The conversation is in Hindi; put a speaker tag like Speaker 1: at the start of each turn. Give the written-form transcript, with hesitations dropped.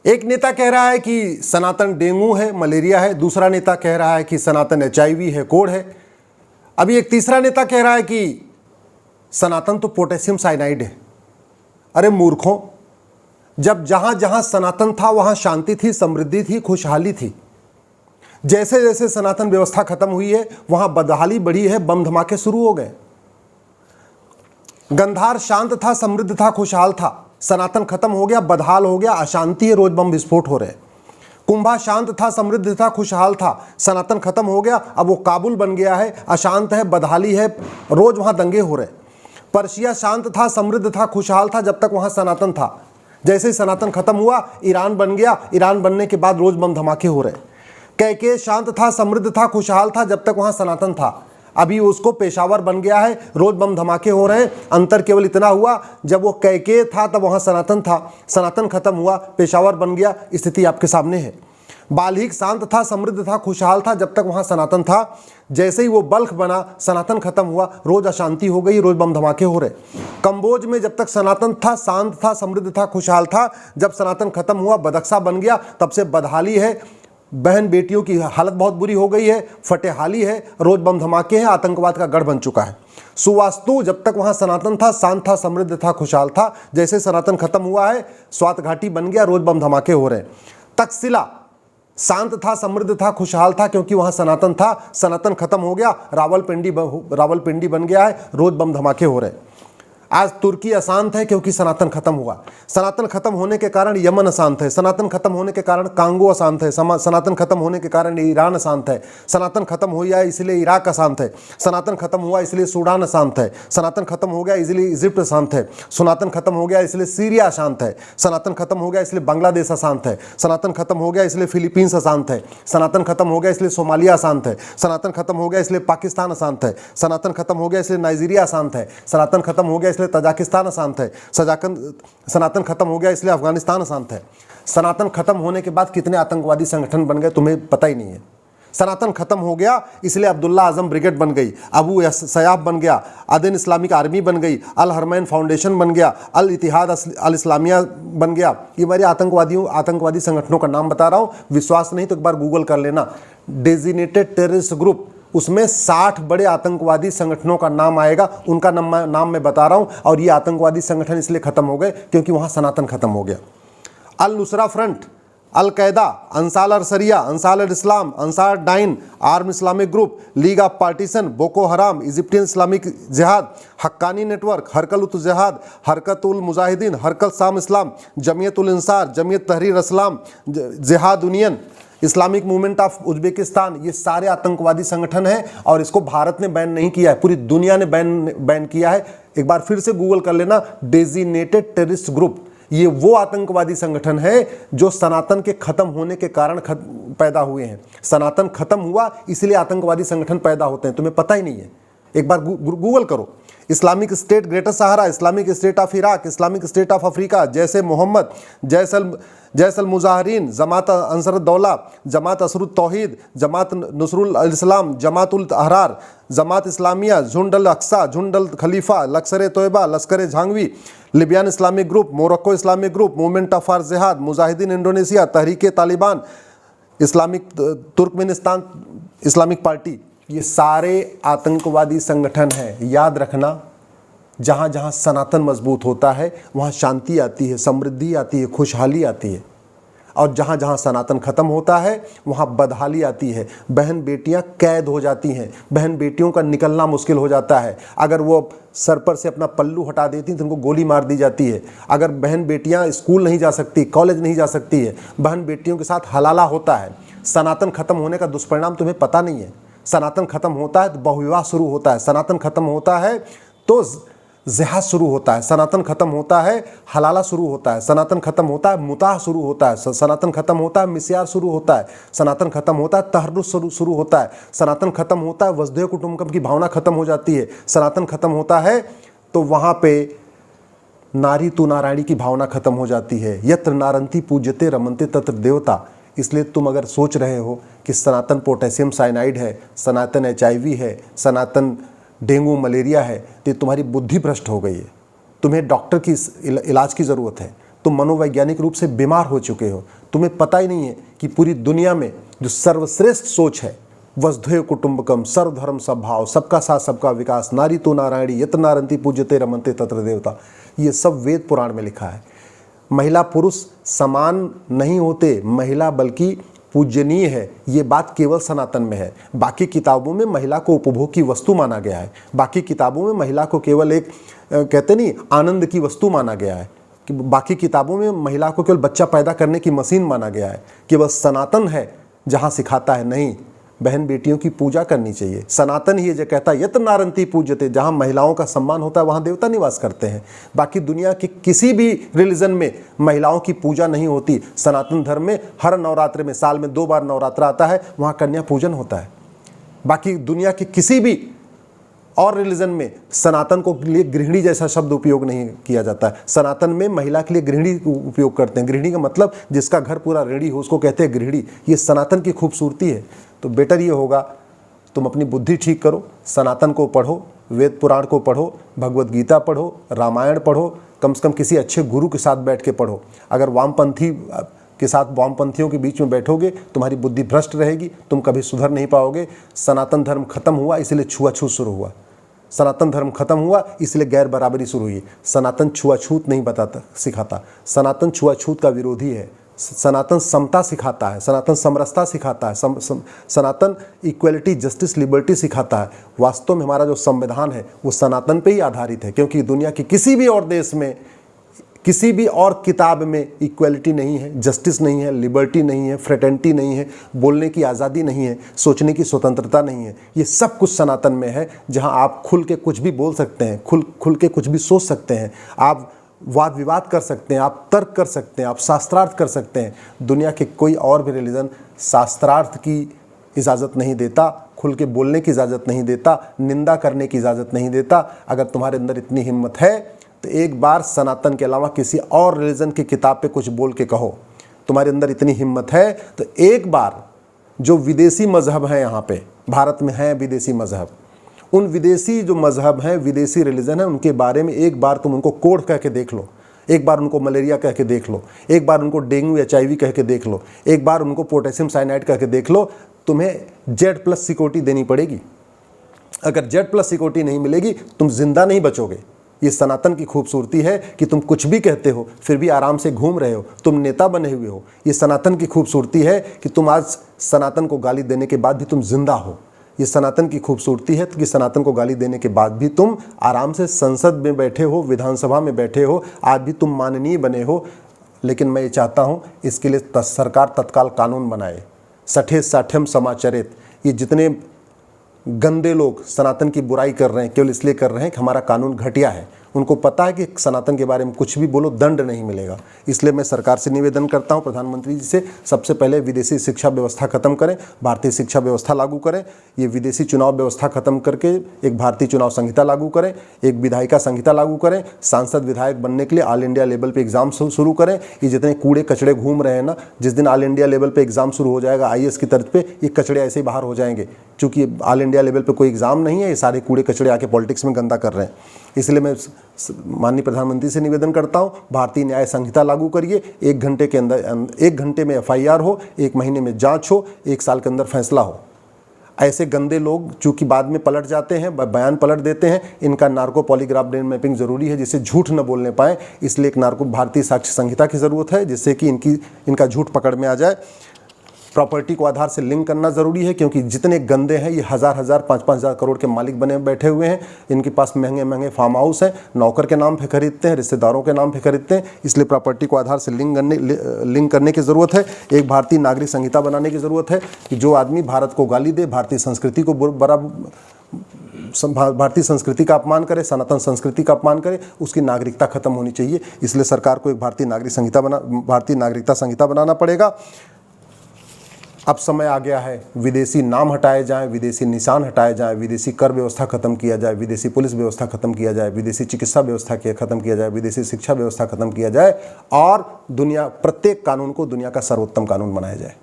Speaker 1: एक नेता कह रहा है कि सनातन डेंगू है, मलेरिया है। दूसरा नेता कह रहा है कि सनातन HIV है, कोढ़ है। अभी एक तीसरा नेता कह रहा है कि सनातन तो पोटेशियम साइनाइड है। अरे मूर्खों, जब जहां जहां सनातन था वहां शांति थी, समृद्धि थी, खुशहाली थी। जैसे जैसे सनातन व्यवस्था खत्म हुई है वहां बदहाली बढ़ी है, बम धमाके शुरू हो गए। गंधार शांत था, समृद्ध था, खुशहाल था। सनातन खत्म हो गया, बदहाल हो गया, अशांति है, रोज बम विस्फोट हो रहे। कुंभा शांत था, समृद्ध था, खुशहाल था। सनातन खत्म हो गया, अब वो काबुल बन गया है, अशांत है, बदहाली है, रोज वहां दंगे हो रहे। पर्शिया शांत था, समृद्ध था, खुशहाल था जब तक वहां सनातन था। जैसे ही सनातन खत्म हुआ ईरान बन गया, ईरान बनने के बाद रोज बम धमाके हो रहे। कैके शांत था, समृद्ध था, खुशहाल था जब तक वहां सनातन था। अभी उसको पेशावर बन गया है, रोज बम धमाके हो रहे हैं। अंतर केवल इतना हुआ, जब वो कैके था तब वहां सनातन था, सनातन खत्म हुआ, पेशावर बन गया। स्थिति आपके सामने है। बाल्हिक शांत था, समृद्ध था, खुशहाल था जब तक वहां सनातन था। जैसे ही वो बल्ख बना, सनातन खत्म हुआ, रोज अशांति हो गई, रोज बम धमाके हो रहे। कंबोज में जब तक सनातन था, शांत था, समृद्ध था, खुशहाल था। जब सनातन खत्म हुआ, बदख्शा बन गया, तब से बदहाली है, बहन बेटियों की हालत बहुत बुरी हो गई है, फटेहाली है, रोज बम धमाके हैं, आतंकवाद का गढ़ बन चुका है। सुवास्तु जब तक वहां सनातन था, शांत था, समृद्ध था, खुशहाल था। जैसे सनातन खत्म हुआ है, स्वात घाटी बन गया, रोज बम धमाके हो रहे हैं। तक्षशिला शांत था, समृद्ध था, खुशहाल था, क्योंकि वहां सनातन था। सनातन खत्म हो गया, रावलपिंडी बन गया है, रोज बम धमाके हो रहे हैं। आज तुर्की अशांत है क्योंकि सनातन खत्म हुआ। सनातन खत्म होने के कारण यमन अशांत है। सनातन खत्म होने के कारण कांगो अशांत है। सनातन खत्म होने के कारण ईरान अशांत है। सनातन खत्म हो गया इसलिए इराक अशांत है। सनातन खत्म हुआ इसलिए सूडान अशांत है। सनातन खत्म हो गया इसलिए इजिप्ट अशांत है। सनातन खत्म हो गया इसलिए सीरिया अशांत है। सनातन खत्म हो गया इसलिए बांग्लादेश अशांत है। सनातन खत्म हो गया इसलिए फिलीपींस अशांत है। सनातन खत्म हो गया इसलिए सोमालिया अशांत है। सनातन खत्म हो गया इसलिए पाकिस्तान अशांत है। सनातन खत्म हो गया इसलिए नाइजीरिया अशांत है। सनातन खत्म हो गया इसलिए तजाकिस्तान अशांत है। सनातन खत्म हो गया इसलिए अफगानिस्तान अशांत है। सनातन खत्म होने के बाद कितने आतंकवादी संगठन बन गए तुम्हें पता ही नहीं है। सनातन खत्म हो गया इसलिए अब्दुल्ला आजम ब्रिगेड बन गई, अबू सयाफ बन गया, अदन इस्लामिक आर्मी बन गई, अल हरमैन फाउंडेशन बन गया, अल इतिहाद अल इस्लामिया बन गया। ये मेरे आतंकवादी संगठनों का नाम बता रहा हूँ, विश्वास नहीं तो एक बार गूगल कर लेना। डेजिग्नेटेड टेररिस्ट ग्रुप, उसमें 60 बड़े आतंकवादी संगठनों का नाम आएगा, उनका नाम मैं बता रहा हूं। और ये आतंकवादी संगठन इसलिए खत्म हो गए क्योंकि वहां सनातन खत्म हो गया। अल नुसरा फ्रंट, अल कैदा, Ansar al Sharia, Ansar al Islam, Ansar Dine, Armed Islamic Group, League of Partition, Boko Haram, Egyptian Islamic Jihad, Haqqani network, हरकत उल जिहाद, हरकत उल मुजाहिदीन, हरकत शाम इस्लाम, जमीयत उल इंसार, जमीयत तहरीर इस्लाम, जिहाद union, Islamic movement of Uzbekistan, ये सारे आतंकवादी संगठन हैं। और इसको भारत ने बैन नहीं किया है, पूरी दुनिया ने बैन किया है। एक बार फिर से गूगल कर लेना, डेजिग्नेटेड टेररिस्ट ग्रुप। ये वो आतंकवादी संगठन है जो सनातन के खत्म होने के कारण पैदा हुए हैं। सनातन खत्म हुआ इसलिए आतंकवादी संगठन पैदा होते हैं, तुम्हें पता ही नहीं है। एक बार गूगल करो। Islamic state greater Sahara, Islamic state of Iraq, Islamic state of Africa, जैसे मोहम्मद, जैसल मुजाहरीन, जमात अंसरुद्दौला, जमात असरुत तौहीद, जमात नुसरुल इस्लाम, जमात उल अहरार, जमात इस्लामिया, झुंड अल अक्सा, झुंड अल खलीफा, Lashkar Taiba, Lashkar Jhangvi, Libyan Islamic Group, Morocco Islamic Group, Movement of for Jihad, Mujahideen Indonesia, Tehrik Taliban, Islamic Turkmenistan Islamic Party, ये सारे आतंकवादी संगठन हैं। याद रखना, जहाँ जहाँ सनातन मजबूत होता है वहाँ शांति आती है, समृद्धि आती है, खुशहाली आती है। और जहाँ जहाँ सनातन खत्म होता है वहाँ बदहाली आती है, बहन बेटियाँ कैद हो जाती हैं, बहन बेटियों का निकलना मुश्किल हो जाता है। अगर वो सर पर से अपना पल्लू हटा देती तो उनको गोली मार दी जाती है। अगर बहन बेटियाँ स्कूल नहीं जा सकती, कॉलेज नहीं जा सकती है, बहन बेटियों के साथ हलाला होता है। सनातन खत्म होने का दुष्परिणाम तुम्हें पता नहीं है। सनातन खत्म होता है तो बहुविवाह शुरू होता है। सनातन खत्म होता है तो जिहाद शुरू होता है। सनातन खत्म होता है हलाला शुरू होता है। सनातन खत्म होता है मुताह शुरू होता है। सनातन खत्म होता है मिस्यार शुरू होता है। सनातन खत्म होता है तहर्रुस शुरू होता है। सनातन खत्म होता है वसुधैव कुटुंबकम की भावना खत्म हो जाती है। सनातन खत्म होता है तो वहाँ पे नारी तू नारायणी की भावना खत्म हो जाती है। यत्र नारंती पूज्यते रमनते तत्र देवता। इसलिए तुम अगर सोच रहे हो कि सनातन पोटेशियम साइनाइड है, सनातन HIV है, सनातन डेंगू मलेरिया है, तो तुम्हारी बुद्धि भ्रष्ट हो गई है। तुम्हें डॉक्टर की इलाज की ज़रूरत है। तुम मनोवैज्ञानिक रूप से बीमार हो चुके हो। तुम्हें पता ही नहीं है कि पूरी दुनिया में जो सर्वश्रेष्ठ सोच है, वसुधैव कुटुंबकम, सर्वधर्म समभाव, सबका साथ सबका विकास, नारी तो नारायणी, यत नारंती पूज्यते रमन्ते तत्र देवता, ये सब वेद पुराण में लिखा है। महिला पुरुष समान नहीं होते, महिला बल्कि पूजनीय है, ये बात केवल सनातन में है। बाकी किताबों में महिला को उपभोग की वस्तु माना गया है। बाकी किताबों में महिला को केवल एक कहते नहीं आनंद की वस्तु माना गया है। कि बाकी किताबों में महिला को केवल बच्चा पैदा करने की मशीन माना गया है। केवल सनातन है जहाँ सिखाता है नहीं, बहन बेटियों की पूजा करनी चाहिए। सनातन ही जो कहता है यत नारंती पूज्यते, जहाँ महिलाओं का सम्मान होता है वहाँ देवता निवास करते हैं। बाकी दुनिया के किसी भी रिलीजन में महिलाओं की पूजा नहीं होती। सनातन धर्म में हर नवरात्र में, साल में 2 बार नवरात्र आता है, वहाँ कन्या पूजन होता है। बाकी दुनिया के किसी भी और रिलीजन में सनातन को लिए गृहिणी जैसा शब्द उपयोग नहीं किया जाता है। सनातन में महिला के लिए गृहिणी उपयोग करते हैं। गृहिणी का मतलब जिसका घर पूरा रेडी हो उसको कहते हैं गृहिणी। ये सनातन की खूबसूरती है। तो बेटर ये होगा तुम अपनी बुद्धि ठीक करो, सनातन को पढ़ो, वेद पुराण को पढ़ो, भगवत गीता पढ़ो, रामायण पढ़ो, कम से कम किसी अच्छे गुरु के साथ बैठ के पढ़ो। अगर वामपंथी के साथ वामपंथियों के बीच में बैठोगे तुम्हारी बुद्धि भ्रष्ट रहेगी, तुम कभी सुधर नहीं पाओगे। सनातन धर्म खत्म हुआ इसलिए छुआछूत शुरू हुआ। सनातन धर्म खत्म हुआ इसलिए गैर बराबरी शुरू हुई। सनातन छुआछूत नहीं बताता सिखाता, सनातन छुआछूत का विरोधी है। सनातन समता सिखाता है, सनातन समरसता सिखाता है, सनातन इक्वलिटी, जस्टिस, लिबर्टी सिखाता है। वास्तव में हमारा जो संविधान है वो सनातन पे ही आधारित है, क्योंकि दुनिया के किसी भी और देश में, किसी भी और किताब में इक्वलिटी नहीं है, जस्टिस नहीं है, लिबर्टी नहीं है, फ्रेटर्निटी नहीं है, बोलने की आज़ादी नहीं है, सोचने की स्वतंत्रता नहीं है। ये सब कुछ सनातन में है, जहां आप खुल के कुछ भी बोल सकते हैं, खुल के कुछ भी सोच सकते हैं, आप वाद विवाद कर सकते हैं, आप तर्क कर सकते हैं, आप शास्त्रार्थ कर सकते हैं। दुनिया के कोई और भी रिलीजन शास्त्रार्थ की इजाज़त नहीं देता, खुल के बोलने की इजाज़त नहीं देता, निंदा करने की इजाज़त नहीं देता। अगर तुम्हारे अंदर इतनी हिम्मत है तो एक बार सनातन के अलावा किसी और रिलीजन की किताब पे कुछ बोल के कहो। तुम्हारे अंदर इतनी हिम्मत है तो एक बार जो विदेशी मजहब है, यहाँ पे भारत में है विदेशी मजहब, उन विदेशी जो मजहब हैं, विदेशी रिलीजन है, उनके बारे में एक बार तुम उनको कोड कह के देख लो, एक बार उनको मलेरिया कह के देख लो, एक बार उनको डेंगू HIV कह के देख लो, एक बार उनको पोटेशियम साइनाइड कह के देख लो। तुम्हें Z+ सिक्योरिटी देनी पड़ेगी। अगर Z+ सिक्योरिटी नहीं मिलेगी तुम जिंदा नहीं बचोगे। ये सनातन की खूबसूरती है कि तुम कुछ भी कहते हो फिर भी आराम से घूम रहे हो, तुम नेता बने हुए हो। ये सनातन की खूबसूरती है कि तुम आज सनातन को गाली देने के बाद भी तुम जिंदा हो। ये सनातन की खूबसूरती है कि सनातन को गाली देने के बाद भी तुम आराम से संसद में बैठे हो, विधानसभा में बैठे हो, आज भी तुम माननीय बने हो। लेकिन मैं ये चाहता हूँ इसके लिए सरकार तत्काल कानून बनाए। सठे साठ्यम समाचरित, ये जितने गंदे लोग सनातन की बुराई कर रहे हैं केवल इसलिए कर रहे हैं कि हमारा कानून घटिया है। उनको पता है कि सनातन के बारे में कुछ भी बोलो दंड नहीं मिलेगा। इसलिए मैं सरकार से निवेदन करता हूं, प्रधानमंत्री जी से, सबसे पहले विदेशी शिक्षा व्यवस्था खत्म करें, भारतीय शिक्षा व्यवस्था लागू करें। ये विदेशी चुनाव व्यवस्था खत्म करके एक भारतीय चुनाव संहिता लागू करें, एक विधायिका संहिता लागू करें, सांसद विधायक बनने के लिए ऑल इंडिया लेवल पर एग्जाम शुरू करें। ये जितने कूड़े कचड़े घूम रहे हैं ना, जिस दिन ऑल इंडिया लेवल पर एग्जाम शुरू हो जाएगा IAS की तर्ज पर, ये कचड़े ऐसे ही बाहर हो जाएंगे। चूँकि ऑल इंडिया लेवल पे कोई एग्ज़ाम नहीं है, ये सारे कूड़े कचड़े आके पॉलिटिक्स में गंदा कर रहे हैं। इसलिए मैं माननीय प्रधानमंत्री से निवेदन करता हूँ, भारतीय न्याय संहिता लागू करिए। 1 घंटे के अंदर, 1 घंटे में FIR हो, 1 महीने में जांच हो, 1 साल के अंदर फैसला हो। ऐसे गंदे लोग चूँकि बाद में पलट जाते हैं, बयान पलट देते हैं, इनका नार्को पॉलीग्राफ ब्रेन मैपिंग जरूरी है जिससे झूठ न बोलने पाएँ। इसलिए एक भारतीय साक्ष्य संहिता की ज़रूरत है जिससे कि इनका झूठ पकड़ में आ जाए। प्रॉपर्टी को आधार से लिंक करना ज़रूरी है, क्योंकि जितने गंदे हैं ये 1000-1000, 5-5 हज़ार करोड़ के मालिक बने बैठे हुए हैं। इनके पास महंगे महंगे फार्म हाउस हैं, नौकर के नाम पे खरीदते हैं, रिश्तेदारों के नाम पे खरीदते हैं। इसलिए प्रॉपर्टी को आधार से लिंक करने की ज़रूरत है। एक भारतीय नागरिक संहिता बनाने की ज़रूरत है कि जो आदमी भारत को गाली दे, भारतीय संस्कृति को भारतीय संस्कृति का अपमान करे, सनातन संस्कृति का अपमान करे, उसकी नागरिकता खत्म होनी चाहिए। इसलिए सरकार को एक भारतीय नागरिकता संहिता बनाना पड़ेगा। अब समय आ गया है विदेशी नाम हटाए जाएं, विदेशी निशान हटाए जाएं, विदेशी कर व्यवस्था खत्म किया जाए, विदेशी पुलिस व्यवस्था खत्म किया जाए, विदेशी चिकित्सा व्यवस्था खत्म किया जाए, विदेशी शिक्षा व्यवस्था खत्म किया जाए और प्रत्येक कानून को दुनिया का सर्वोत्तम कानून बनाया जाए।